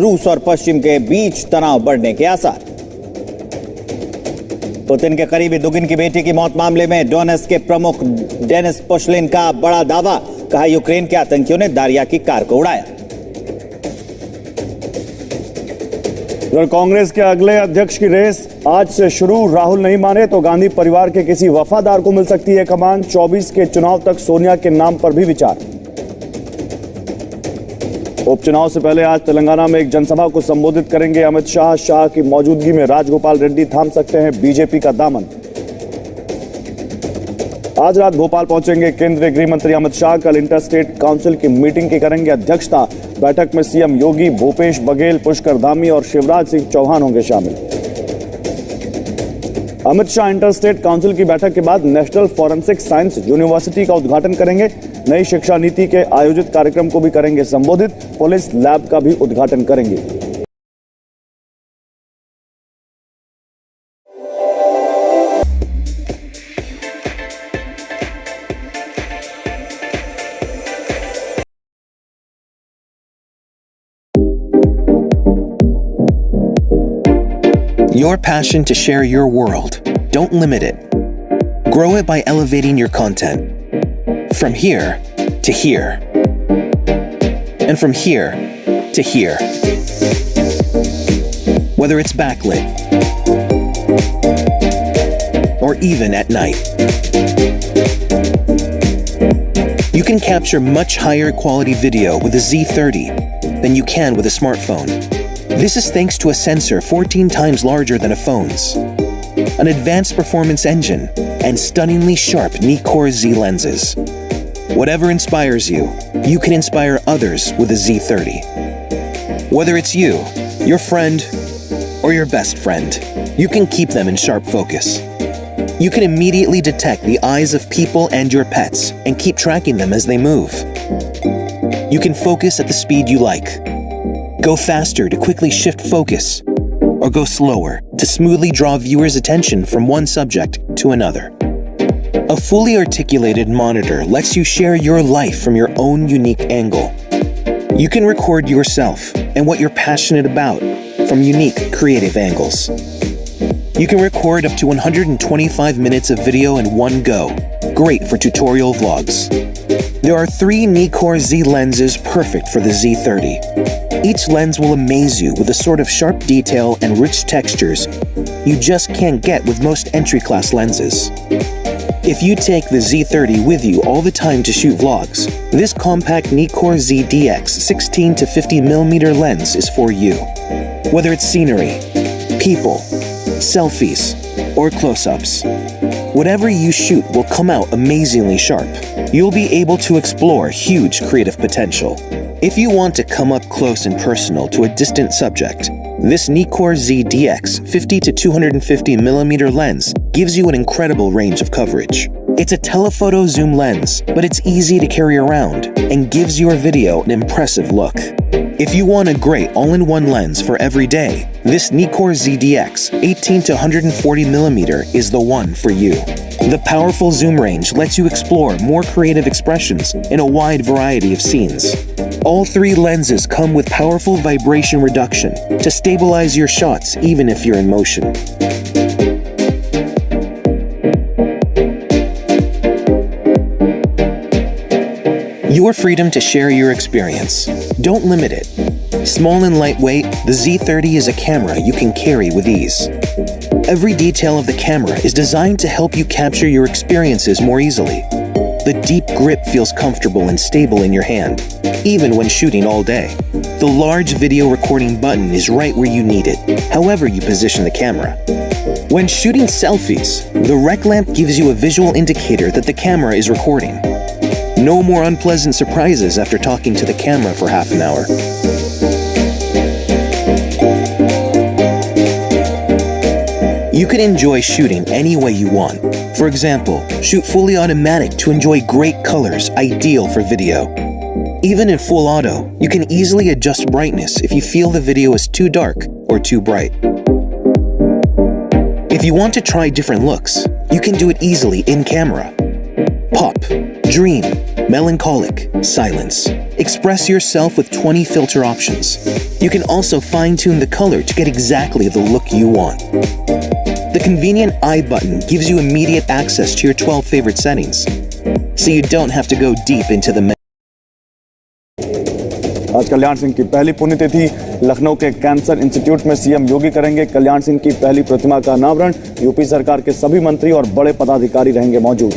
रूस और पश्चिम के बीच तनाव बढ़ने के आसार। पुतिन के करीबी दुगिन की बेटी की मौत मामले में डोनेट्स्क के प्रमुख डेनिस पुशलिन का बड़ा दावा, कहा यूक्रेन के आतंकियों ने दारिया की कार को उड़ाया। अगर कांग्रेस के अगले अध्यक्ष की रेस आज से शुरू, राहुल नहीं माने तो गांधी परिवार के किसी वफादार को मिल सकती है कमान। 24 के चुनाव तक सोनिया के नाम पर भी विचार। उपचुनाव से पहले आज तेलंगाना में एक जनसभा को संबोधित करेंगे अमित शाह। शाह की मौजूदगी में राजगोपाल रेड्डी थाम सकते हैं बीजेपी का दामन। आज रात भोपाल पहुंचेंगे केंद्रीय गृह मंत्री अमित शाह। कल इंटर स्टेट काउंसिल की मीटिंग की करेंगे अध्यक्षता। बैठक में सीएम योगी, भूपेश बघेल, पुष्कर धामी और शिवराज सिंह चौहान होंगे शामिल। Amit Shah inter state council की बैठक के बाद नेशनल फॉरेंसिक साइंस यूनिवर्सिटी का उद्घाटन करेंगे। नई शिक्षा नीति के आयोजित कार्यक्रम को भी करेंगे संबोधित। पुलिस लैब का भी उद्घाटन करेंगे। Your passion to share your world. Don't limit it. Grow it by elevating your content. From here to here. And from here to here. Whether it's backlit or even at night. You can capture much higher quality video with a Z30 than you can with a smartphone. This is thanks to a sensor 14 times larger than a phone's, an advanced performance engine, and stunningly sharp Nikkor Z lenses. Whatever inspires you, you can inspire others with a Z30. Whether it's you, your friend, or your best friend, you can keep them in sharp focus. You can immediately detect the eyes of people and your pets and keep tracking them as they move. You can focus at the speed you like. Go faster to quickly shift focus, or go slower to smoothly draw viewers' attention from one subject to another. A fully articulated monitor lets you share your life from your own unique angle. You can record yourself and what you're passionate about from unique creative angles. You can record up to 125 minutes of video in one go, great for tutorial vlogs. There are 3 Nikkor Z lenses perfect for the Z30. Each lens will amaze you with a sort of sharp detail and rich textures you just can't get with most entry-class lenses. If you take the Z30 with you all the time to shoot vlogs, this compact Nikkor Z DX 16 to 50mm lens is for you. Whether it's scenery, people, selfies, or close-ups, whatever you shoot will come out amazingly sharp. You'll be able to explore huge creative potential. If you want to come up close and personal to a distant subject, this Nikkor Z DX 50 to 250mm lens gives you an incredible range of coverage. It's a telephoto zoom lens, but it's easy to carry around and gives your video an impressive look. If you want a great all-in-one lens for every day, this Nikkor Z DX 18 to 140mm is the one for you. The powerful zoom range lets you explore more creative expressions in a wide variety of scenes. All 3 lenses come with powerful vibration reduction to stabilize your shots even if you're in motion. Your freedom to share your experience. Don't limit it. Small and lightweight, the Z30 is a camera you can carry with ease. Every detail of the camera is designed to help you capture your experiences more easily. The deep grip feels comfortable and stable in your hand, even when shooting all day. The large video recording button is right where you need it, however you position the camera. When shooting selfies, the rec lamp gives you a visual indicator that the camera is recording. No more unpleasant surprises after talking to the camera for half an hour. You can enjoy shooting any way you want. For example, shoot fully automatic to enjoy great colors, ideal for video. Even in full auto, you can easily adjust brightness if you feel the video is too dark or too bright. If you want to try different looks, you can do it easily in camera. Pop, dream, melancholic, silence. Express yourself with 20 filter options. You can also fine-tune the color to get exactly the look you want. The convenient I button gives you immediate access to your 12 favorite settings, so you don't have to go deep into the menu. आज कल्याण सिंह की पहली पुण्यतिथि। लखनऊ के cancer institute में CM योगी करेंगे कल्याण सिंह की पहली प्रतिमा का अनावरण। यूपी सरकार के सभी मंत्री और बड़े पदाधिकारी रहेंगे मौजूद।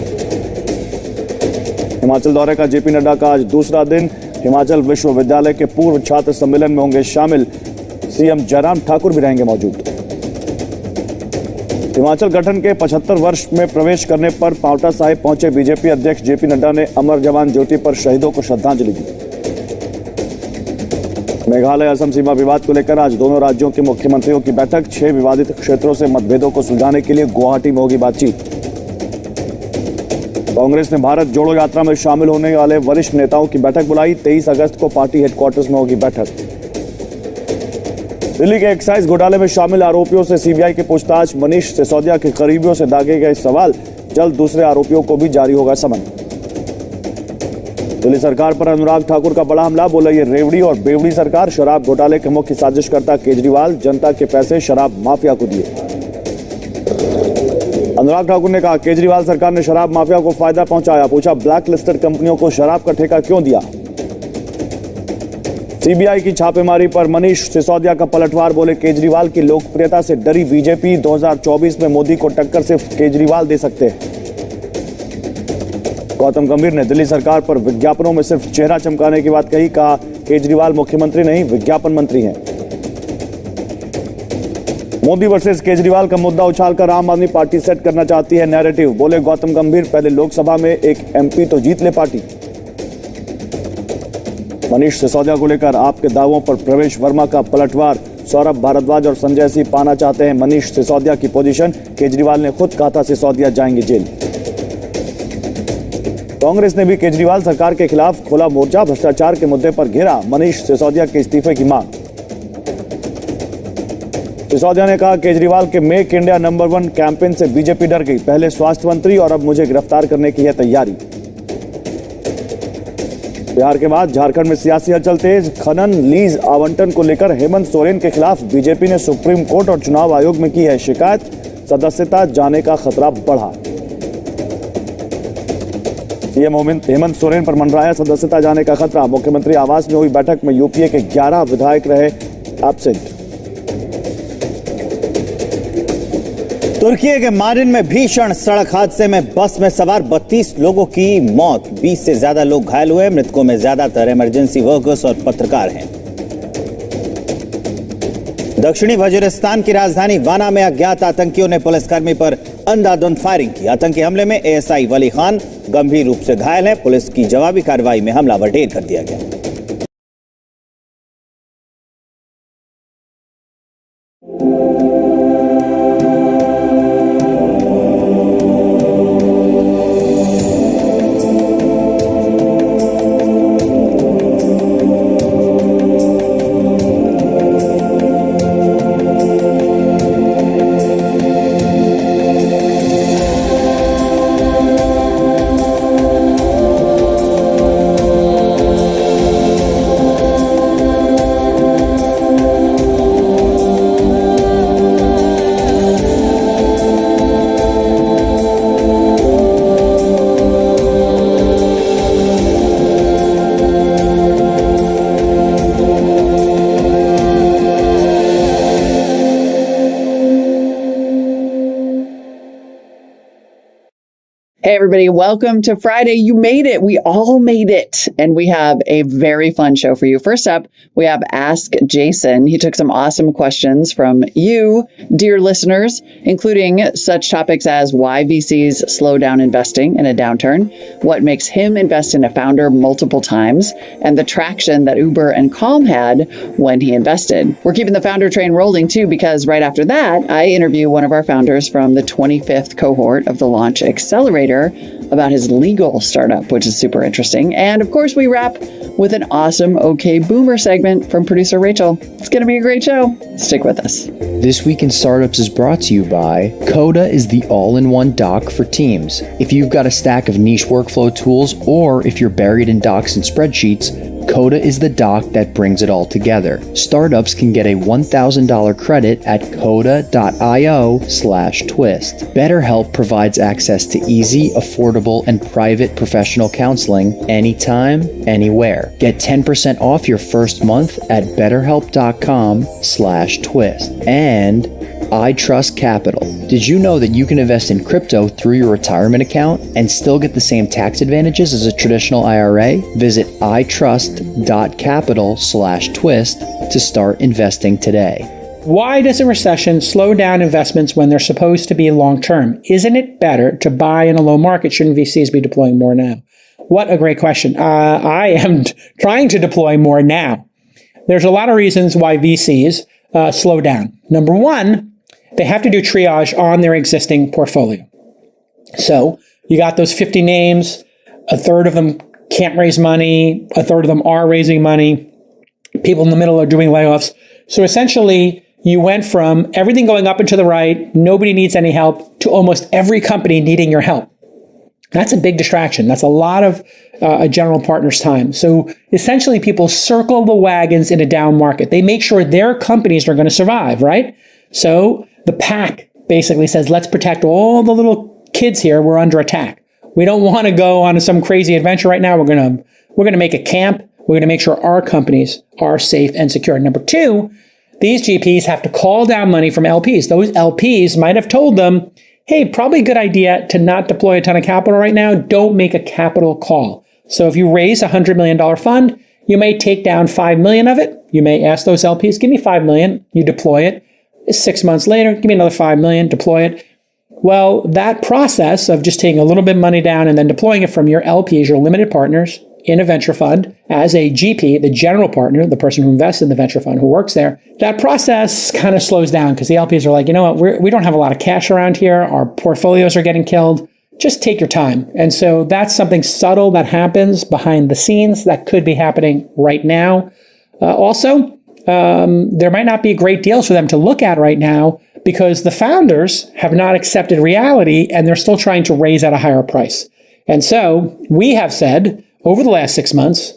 हिमाचल दौरे का जेपी नड्डा का आज दूसरा दिन। हिमाचल विश्वविद्यालय के पूर्व छात्र सम्मेलन में होंगे शामिल। सीएम जयराम ठाकुर भी रहेंगे मौजूद। हिमाचल गठन के 75 वर्ष में प्रवेश करने पर पांवटा साहिब पहुंचे बीजेपी अध्यक्ष जेपी नड्डा ने अमर जवान ज्योति पर शहीदों को श्रद्धांजलि दी। मेघालय असम सीमा विवाद को लेकर आज दोनों राज्यों के मुख्यमंत्रियों की बैठक। 6 विवादित क्षेत्रों से मतभेदों को सुलझाने के लिए गुवाहाटी में होगी बातचीत। कांग्रेस ने भारत जोड़ो यात्रा में शामिल होने वाले वरिष्ठ नेताओं की बैठक बुलाई। 23 अगस्त को पार्टी हेडक्वार्टर्स में होगी बैठक। दिल्ली के एक्साइज घोटाले में शामिल आरोपियों से सीबीआई की पूछताछ। मनीष सिसोदिया के करीबियों से दागे गए सवाल। जल्द दूसरे आरोपियों को भी जारी होगा समन। दिल्ली सरकार पर अनुराग ठाकुर का बड़ा हमला। बोला ये रेवड़ी और बेवड़ी सरकार। शराब घोटाले के मुख्य साजिशकर्ता केजरीवाल जनता के पैसे शराब माफिया को दिए। अनुराग ठाकुर ने कहा केजरीवाल सरकार ने शराब माफिया को फायदा पहुंचाया। पूछा ब्लैक लिस्टेड कंपनियों को शराब का ठेका क्यों दिया। सीबीआई की छापेमारी पर मनीष सिसोदिया का पलटवार। बोले केजरीवाल की लोकप्रियता से डरी बीजेपी। 2024 में मोदी को टक्कर सिर्फ केजरीवाल दे सकते हैं। गौतम गंभीर ने दिल्ली सरकार पर विज्ञापनों में सिर्फ चेहरा चमकाने की बात कही। कहा केजरीवाल मुख्यमंत्री नहीं विज्ञापन मंत्री हैं। मोदी वर्सेस केजरीवाल का मुद्दा उछालकर आम आदमी पार्टी सेट करना चाहती है नैरेटिव। बोले गौतम गंभीर पहले लोकसभा में एक एमपी तो जीत ले पार्टी। मनीष सिसोदिया को लेकर आपके दावों पर प्रवेश वर्मा का पलटवार। सौरभ भारद्वाज और संजय सिंह पाना चाहते हैं मनीष सिसोदिया की पोजीशन। केजरीवाल ने खुद कहा था सिसोदिया जाएंगे जेल। कांग्रेस ने भी केजरीवाल सरकार के खिलाफ खोला मोर्चा। भ्रष्टाचार के मुद्दे पर घेरा मनीष सिसोदिया के इस्तीफे की मांग। सिसोदिया ने कहा केजरीवाल के मेक इंडिया नंबर 1 कैंपेन से बीजेपी डर गई। पहले स्वास्थ्य मंत्री और अब मुझे गिरफ्तार करने की है तैयारी। बिहार के बाद झारखंड में सियासी हलचल तेज। खनन लीज आवंटन को लेकर हेमंत सोरेन के खिलाफ बीजेपी ने सुप्रीम कोर्ट और चुनाव आयोग में की है शिकायत। सदस्यता जाने का खतरा बढ़ा। सीएम हेमंत सोरेन पर मंडराया सदस्यता जाने का खतरा। मुख्यमंत्री आवास में हुई बैठक में यूपीए के 11 विधायक रहे एब्सेंट। तुर्की के मारिन में भीषण सड़क हादसे में बस में सवार 32 लोगों की मौत। 20 से ज्यादा लोग घायल हुए। मृतकों में ज्यादातर इमरजेंसी वर्कर्स और पत्रकार हैं। दक्षिणी वजीरिस्तान की राजधानी वाना में अज्ञात आतंकियों ने पुलिसकर्मी पर अंधाधुंध फायरिंग की। आतंकी हमले में एएसआई वली खान गंभीर रूप से घायल है। पुलिस की जवाबी कार्रवाई में हमलावर ढेर कर दिया गया। Hey, everybody. Welcome to Friday. You made it. We all made it. And we have a very fun show for you. First up, we have Ask Jason. He took some awesome questions from you, dear listeners, including such topics as why VCs slow down investing in a downturn, what makes him invest in a founder multiple times, and the traction that Uber and Calm had when he invested. We're keeping the founder train rolling too, because right after that, I interview one of our founders from the 25th cohort of the Launch Accelerator about his legal startup, which is super interesting. And of course, we wrap with an awesome OK Boomer segment from producer Rachel. It's going to be a great show. Stick with us. This Week in Startups is brought to you by Coda is the all-in-one doc for teams. If you've got a stack of niche workflow tools or if you're buried in docs and spreadsheets, Coda is the doc that brings it all together. Startups can get a $1,000 credit at coda.io/twist. BetterHelp provides access to easy, affordable, and private professional counseling anytime, anywhere. Get 10% off your first month at betterhelp.com/twist. And I Trust Capital. Did you know that you can invest in crypto through your retirement account and still get the same tax advantages as a traditional IRA? Visit itrust.capital/twist to start investing today. Why does a recession slow down investments when they're supposed to be long-term? Isn't it better to buy in a low market? Shouldn't VCs be deploying more now? What a great question. I am trying to deploy more now. There's a lot of reasons why VCs slow down. Number one, they have to do triage on their existing portfolio. So you got those 50 names, a third of them can't raise money, a third of them are raising money, people in the middle are doing layoffs. So essentially, you went from everything going up and to the right, nobody needs any help, to almost every company needing your help. That's a big distraction. That's a lot of a general partner's time. So essentially, people circle the wagons in a down market. They make sure their companies are going to survive, right? So the pack basically says, let's protect all the little kids here. We're under attack. We don't want to go on some crazy adventure right now. We're going to make a camp. We're going to make sure our companies are safe and secure. Number two, these GPs have to call down money from LPs. Those LPs might have told them, hey, probably a good idea to not deploy a ton of capital right now. Don't make a capital call. So if you raise a $100 million fund, you may take down 5 million of it. You may ask those LPs, give me 5 million. You deploy it. 6 months later, give me another 5 million, deploy it. Well, that process of just taking a little bit of money down and then deploying it from your LPs, your limited partners in a venture fund, as a GP, the general partner, the person who invests in the venture fund, who works there, that process kind of slows down because the LPs are like, you know what, we don't have a lot of cash around here. Our portfolios are getting killed. Just take your time. And so that's something subtle that happens behind the scenes that could be happening right now. There might not be great deals for them to look at right now because the founders have not accepted reality and they're still trying to raise at a higher price. And so we have said over the last 6 months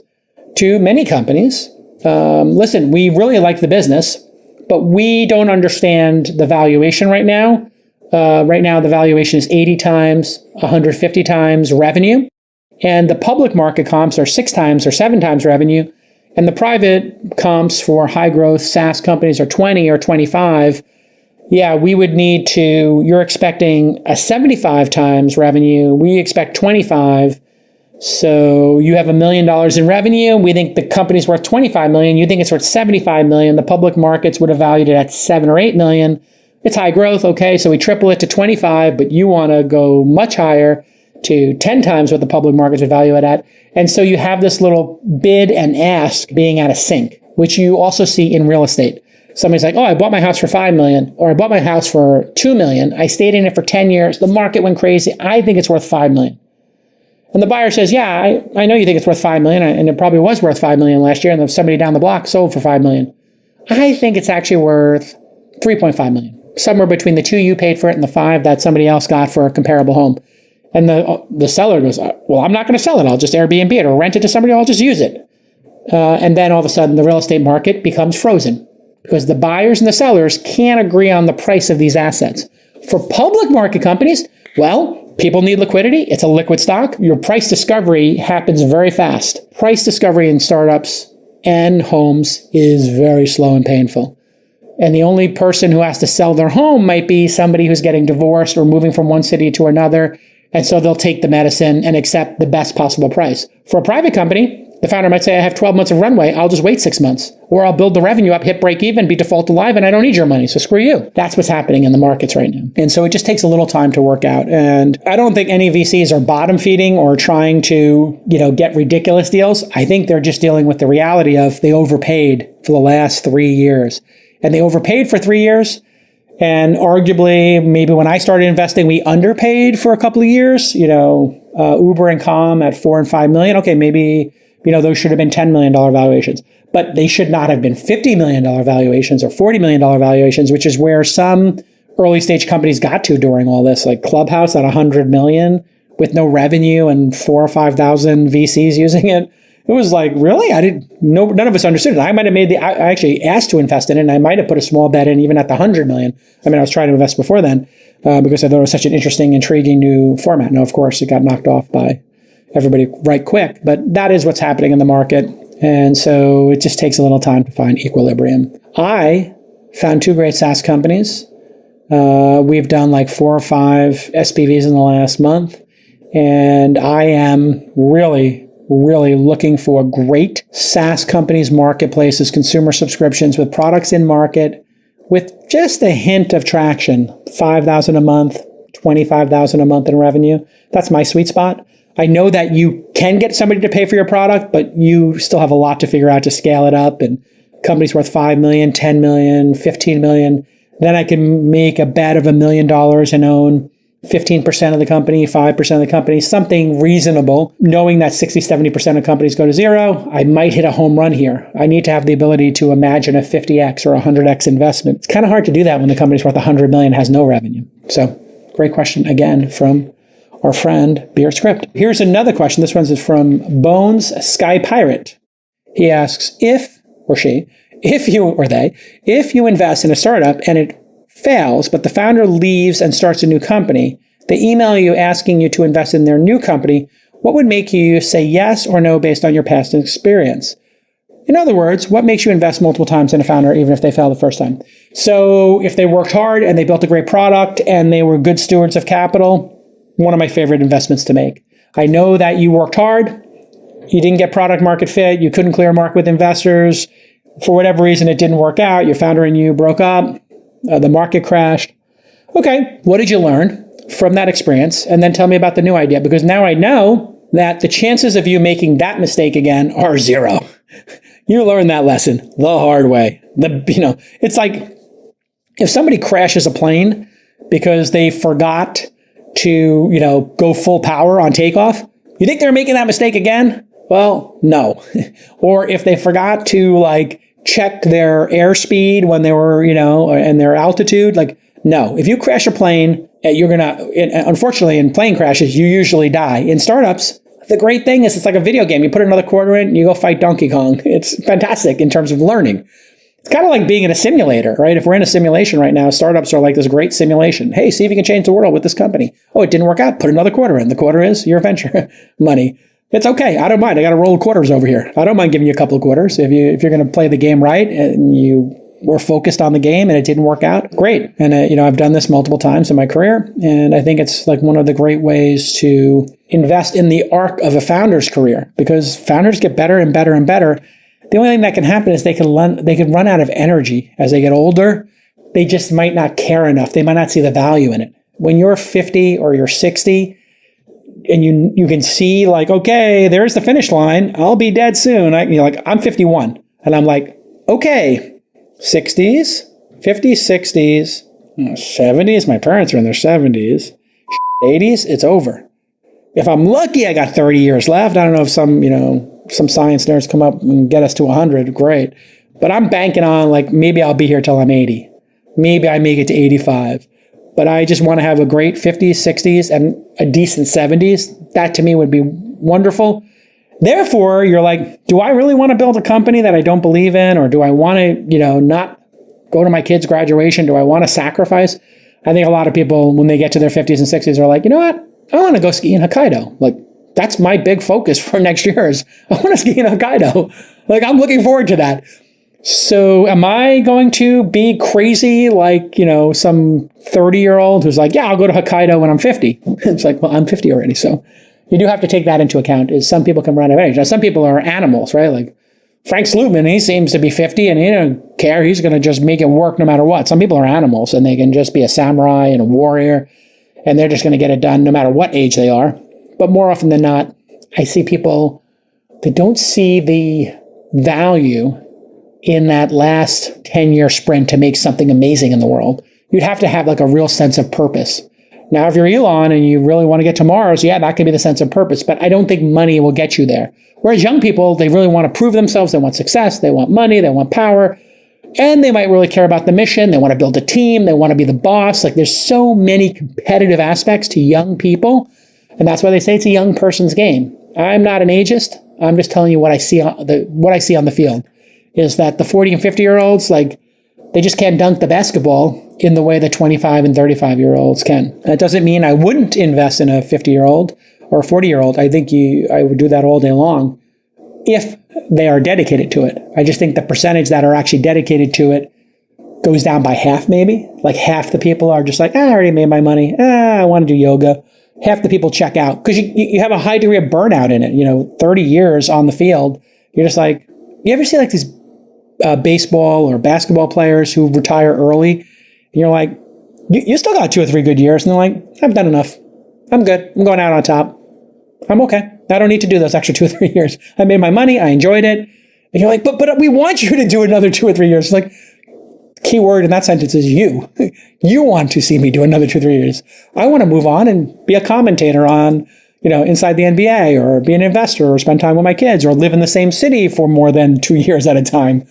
to many companies, listen, we really like the business, but we don't understand the valuation right now. Right now, the valuation is 80 times, 150 times revenue. And the public market comps are 6 times or 7 times revenue. And the private comps for high growth SaaS companies are 20 or 25. Yeah, we would need to, you're expecting a 75 times revenue. We expect 25. So you have $1 million in revenue. We think the company's worth 25 million. You think it's worth 75 million. The public markets would have valued it at 7 or 8 million. It's high growth. Okay, so we triple it to 25, but you want to go much higher to 10 times what the public markets would value it at. And so you have this little bid and ask being out of sync, which you also see in real estate. Somebody's like, oh, I bought my house for 5 million, or I bought my house for 2 million. I stayed in it for 10 years. The market went crazy. I think it's worth 5 million. And the buyer says, yeah, I know you think it's worth 5 million, and it probably was worth 5 million last year, and then somebody down the block sold for 5 million. I think it's actually worth 3.5 million. Somewhere between the 2 you paid for it and the 5 that somebody else got for a comparable home. And the seller goes, well, I'm not going to sell it. I'll just Airbnb it or rent it to somebody. I'll just use it. And then all of a sudden, the real estate market becomes frozen because the buyers and the sellers can't agree on the price of these assets. For public market companies, well, people need liquidity. It's a liquid stock. Your price discovery happens very fast. Price discovery in startups and homes is very slow and painful. And the only person who has to sell their home might be somebody who's getting divorced or moving from one city to another. And so they'll take the medicine and accept the best possible price. For a private company, the founder might say, I have 12 months of runway. I'll just wait 6 months. Or I'll build the revenue up, hit break even, be default alive, and I don't need your money. So screw you. That's what's happening in the markets right now. And so it just takes a little time to work out. And I don't think any VCs are bottom feeding or trying to, get ridiculous deals. I think they're just dealing with the reality of they overpaid for the last 3 years. And they overpaid for 3 years. And arguably, maybe when I started investing, we underpaid for a couple of years. Uber and Calm at 4 and 5 million. Okay, maybe, those should have been $10 million valuations. But they should not have been $50 million valuations or $40 million valuations, which is where some early stage companies got to during all this, like Clubhouse at 100 million with no revenue and 4,000 or 5,000 VCs using it. It was like, really? None of us understood it. I might have I actually asked to invest in it, and I might have put a small bet in even at the 100 million. I mean, I was trying to invest before then because I thought it was such an interesting, intriguing new format. Now, of course, it got knocked off by everybody right quick, but that is what's happening in the market. And so it just takes a little time to find equilibrium. I found 2 great SaaS companies. We've done like 4 or 5 SPVs in the last month. And I am really looking for great SaaS companies, marketplaces, consumer subscriptions with products in market with just a hint of traction. 5,000 a month, 25,000 a month in revenue. That's my sweet spot. I know that you can get somebody to pay for your product, but you still have a lot to figure out to scale it up. And companies worth 5 million, 10 million, 15 million. Then I can make a bet of $1 million and own 15% of the company, 5% of the company, something reasonable, knowing that 60, 70% of companies go to zero. I might hit a home run here. I need to have the ability to imagine a 50x or 100x investment. It's kind of hard to do that when the company's worth 100 million has no revenue. So great question again from our friend Beer Script. Here's another question. This one's from Bones Sky Pirate. He asks, if you invest in a startup and it fails, but the founder leaves and starts a new company, they email you asking you to invest in their new company, what would make you say yes or no based on your past experience? In other words, what makes you invest multiple times in a founder even if they fail the first time? So if they worked hard and they built a great product and they were good stewards of capital, one of my favorite investments to make. I know that you worked hard, you didn't get product market fit, you couldn't clear a market with investors, for whatever reason it didn't work out, your founder and you broke up, the market crashed. Okay, what did you learn from that experience? And then tell me about the new idea, because now I know that the chances of you making that mistake again are 0. You learned that lesson the hard way. It's like if somebody crashes a plane because they forgot to, go full power on takeoff, you think they're making that mistake again? Well, no. Or if they forgot to check their airspeed when they were, and their altitude, no. If you crash a plane, unfortunately in plane crashes, you usually die. In startups, the great thing is it's like a video game. You put another quarter in, you go fight Donkey Kong. It's fantastic in terms of learning. It's kind of like being in a simulator, right? If we're in a simulation right now, startups are like this great simulation. Hey, see if you can change the world with this company. Oh, it didn't work out. Put another quarter in. The quarter is your venture money. It's okay. I don't mind. I got a roll of quarters over here. I don't mind giving you a couple of quarters. If you're going to play the game right and you were focused on the game and it didn't work out, great. And I've done this multiple times in my career, and I think it's like one of the great ways to invest in the arc of a founder's career, because founders get better and better and better. The only thing that can happen is they can run out of energy as they get older. They just might not care enough. They might not see the value in it. When you're 50 or you're 60, and you can see okay, there's the finish line. I'll be dead soon. I'm 51. And I'm like, okay, 60s, 50s, 60s, 70s. My parents are in their 70s. 80s, it's over. If I'm lucky, I got 30 years left. I don't know if some science nerds come up and get us to 100. Great. But I'm banking on maybe I'll be here till I'm 80. Maybe I make it to 85. But I just want to have a great 50s, 60s, and a decent 70s. That to me would be wonderful. Therefore, you're like, do I really want to build a company that I don't believe in? Or do I want to, not go to my kid's graduation? Do I want to sacrifice? I think a lot of people, when they get to their 50s and 60s, are like, you know what? I want to go ski in Hokkaido. That's my big focus for next year is I want to ski in Hokkaido. I'm looking forward to that. So am I going to be crazy some 30-year-old who's like, yeah, I'll go to Hokkaido when I'm 50? It's like, well, I'm 50 already. So you do have to take that into account, is some people can run out of age. Now, some people are animals, right? Like Frank Slootman, he seems to be 50 and he doesn't care. He's going to just make it work no matter what. Some people are animals and they can just be a samurai and a warrior and they're just going to get it done no matter what age they are. But more often than not, I see people that don't see the value in that last 10-year sprint to make something amazing in the world. You'd have to have a real sense of purpose. Now, if you're Elon and you really want to get to Mars, yeah, that could be the sense of purpose, but I don't think money will get you there. Whereas young people, they really want to prove themselves, they want success, they want money, they want power, and they might really care about the mission, they want to build a team, they want to be the boss. There's so many competitive aspects to young people, and that's why they say it's a young person's game. I'm not an ageist. I'm just telling you what I see on the field is that the 40 and 50-year-olds, like, they just can't dunk the basketball in the way that 25 and 35-year-olds can. That doesn't mean I wouldn't invest in a 50-year-old or a 40-year-old. I think I would do that all day long if they are dedicated to it. I just think the percentage that are actually dedicated to it goes down by half, maybe. Like half the people are just like, I already made my money. I want to do yoga. Half the people check out because you have a high degree of burnout in it. 30 years on the field. You're just like, you ever see like these baseball or basketball players who retire early? And you're like, you still got 2 or 3 good years. And they're like, I've done enough. I'm good. I'm going out on top. I'm okay. I don't need to do those extra 2 or 3 years. I made my money. I enjoyed it. And you're like, but we want you to do another 2 or 3 years. It's like, key word in that sentence is you. You want to see me do another 2 or 3 years. I want to move on and be a commentator on, inside the NBA, or be an investor, or spend time with my kids, or live in the same city for more than 2 years at a time.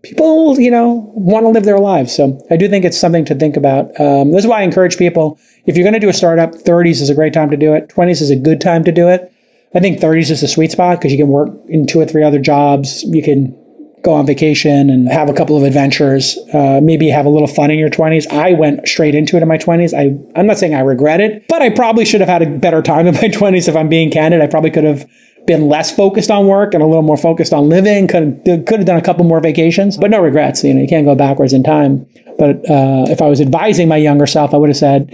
People, want to live their lives. So I do think it's something to think about. This is why I encourage people, if you're going to do a startup, 30s is a great time to do it. 20s is a good time to do it. I think 30s is the sweet spot because you can work in 2 or 3 other jobs. You can go on vacation and have a couple of adventures, maybe have a little fun in your 20s. I went straight into it in my 20s. I'm not saying I regret it, but I probably should have had a better time in my 20s if I'm being candid. I probably could have been less focused on work and a little more focused on living, could have done a couple more vacations, but no regrets. You can't go backwards in time. But if I was advising my younger self, I would have said,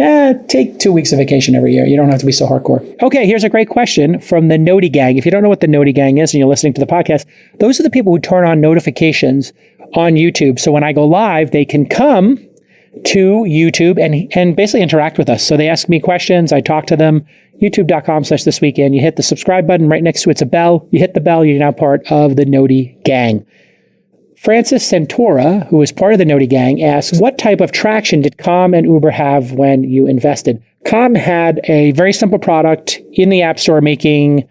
take 2 weeks of vacation every year. You don't have to be so hardcore. Okay, here's a great question from the Noti Gang. If you don't know what the Noti Gang is and you're listening to the podcast, those are the people who turn on notifications on YouTube. So when I go live, they can come to YouTube and basically interact with us. So they ask me questions. I talk to them. YouTube.com/thisweekend. You hit the subscribe button. Right next to it's a bell. You hit the bell. You're now part of the Noti Gang. Francis Santora, who is part of the Noti Gang, asks, what type of traction did Calm and Uber have when you invested? Calm had a very simple product in the App Store making,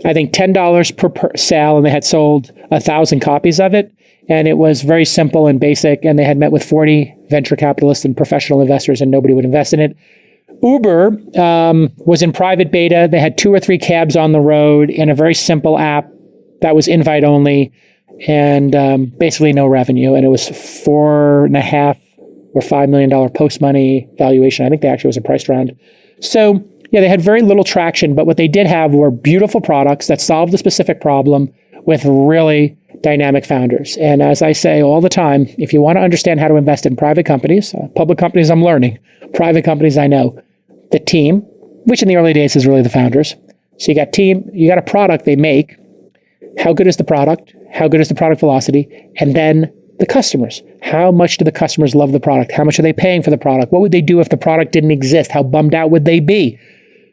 I think, $10 per sale, and they had sold 1,000 copies of it. And it was very simple and basic, and they had met with 40 venture capitalists and professional investors, and nobody would invest in it. Uber was in private beta. They had 2 or 3 cabs on the road in a very simple app that was invite only, and basically no revenue. And it was $4.5 or $5 million post-money valuation. I think they actually was a priced round. So yeah, they had very little traction, but what they did have were beautiful products that solved a specific problem with really dynamic founders. And as I say all the time, if you want to understand how to invest in private companies, public companies I'm learning, private companies I know, the team, which in the early days is really the founders. So you got team, you got a product they make. How good is the product? How good is the product velocity? And then the customers. How much do the customers love the product? How much are they paying for the product? What would they do if the product didn't exist? How bummed out would they be?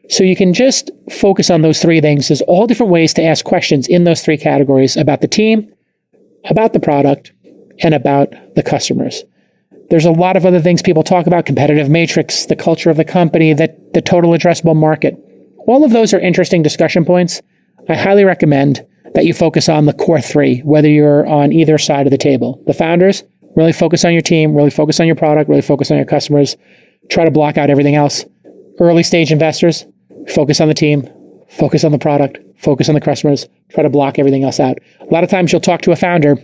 So you can just focus on those 3 things. There's all different ways to ask questions in those 3 categories about the team, about the product, and about the customers. There's a lot of other things people talk about: competitive matrix, the culture of the company, the total addressable market. All of those are interesting discussion points. I highly recommend that you focus on the core 3, whether you're on either side of the table. The founders, really focus on your team, really focus on your product, really focus on your customers. Try to block out everything else. Early stage investors, focus on the team, focus on the product, focus on the customers, try to block everything else out. A lot of times you'll talk to a founder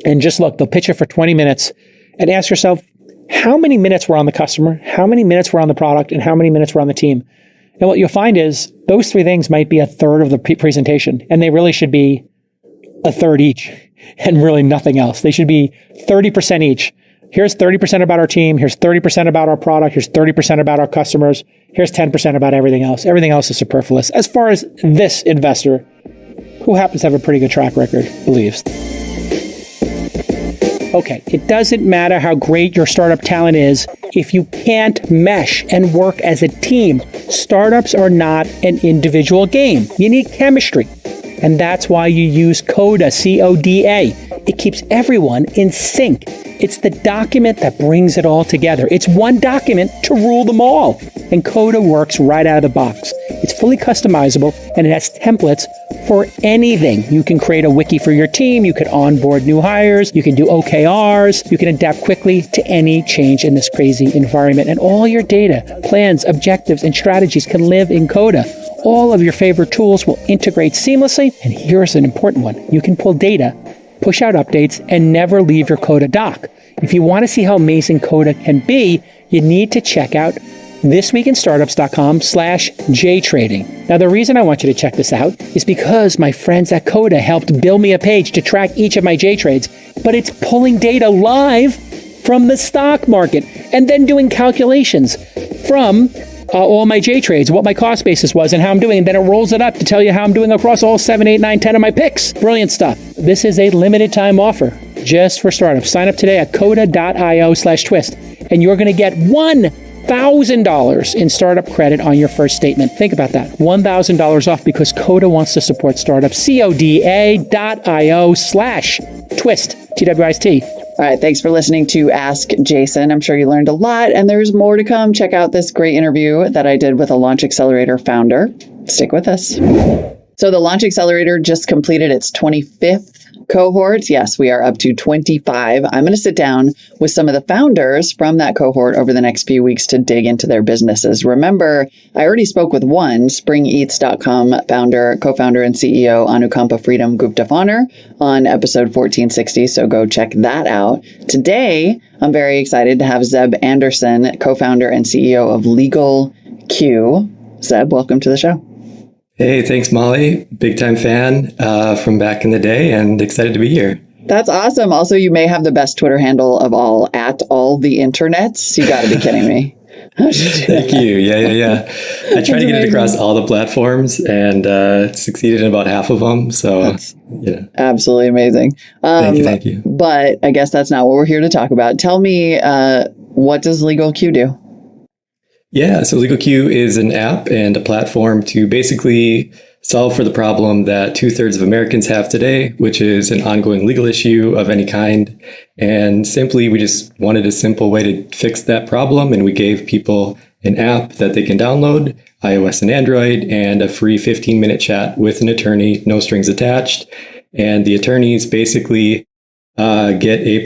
and just look, they'll pitch it for 20 minutes and ask yourself, how many minutes were on the customer, how many minutes were on the product, and how many minutes were on the team? And what you'll find is those 3 things might be a third of the presentation, and they really should be a third each and really nothing else. They should be 30% each. Here's 30% about our team. Here's 30% about our product. Here's 30% about our customers. Here's 10% about everything else. Everything else is superfluous, as far as this investor, who happens to have a pretty good track record, believes. Okay, it doesn't matter how great your startup talent is if you can't mesh and work as a team. Startups are not an individual game. You need chemistry. And that's why you use CODA, C-O-D-A. It keeps everyone in sync. It's the document that brings it all together. It's one document to rule them all. And CODA works right out of the box. It's fully customizable, and it has templates for anything. You can create a wiki for your team. You can onboard new hires. You can do OKRs. You can adapt quickly to any change in this crazy environment. And all your data, plans, objectives, and strategies can live in CODA. All of your favorite tools will integrate seamlessly. And here's an important one. You can pull data, push out updates, and never leave your Coda dock. If you want to see how amazing Coda can be, you need to check out thisweekinstartups.com/JTrading. Now, the reason I want you to check this out is because my friends at Coda helped build me a page to track each of my J trades, but it's pulling data live from the stock market and then doing calculations from all my J trades, what my cost basis was and how I'm doing. And then it rolls it up to tell you how I'm doing across all 7, 8, 9, 10 of my picks. Brilliant stuff. This is a limited time offer just for startups. Sign up today at coda.io/twist and you're going to get $1,000 in startup credit on your first statement. Think about that. $1,000 off because Coda wants to support startups. CODA.io/twist. TWIST. All right, thanks for listening to Ask Jason. I'm sure you learned a lot, and there's more to come. Check out this great interview that I did with a Launch Accelerator founder. Stick with us. So the Launch Accelerator just completed its 25th cohort. Yes, we are up to 25. I'm going to sit down with some of the founders from that cohort over the next few weeks to dig into their businesses. Remember, I already spoke with one, SpringEats.com founder, co-founder, and CEO Anukampa Freedom Gupta-Faner on episode 1460. So go check that out. Today, I'm very excited to have Zeb Anderson, co-founder and CEO of Legal Q. Zeb, welcome to the show. Hey, thanks, Molly. Big time fan from back in the day and excited to be here. That's awesome. Also, you may have the best Twitter handle of all, at all the internets. You got to be kidding me. Thank you. Yeah. I tried to get it across all the platforms and succeeded in about half of them. So, that's absolutely amazing. Thank you. But I guess that's not what we're here to talk about. Tell me, what does Legal Q do? Yeah, so LegalQ is an app and a platform to basically solve for the problem that 2/3 of Americans have today, which is an ongoing legal issue of any kind. And simply, we just wanted a simple way to fix that problem. And we gave people an app that they can download, iOS and Android, and a free 15-minute chat with an attorney, no strings attached. And the attorneys basically get a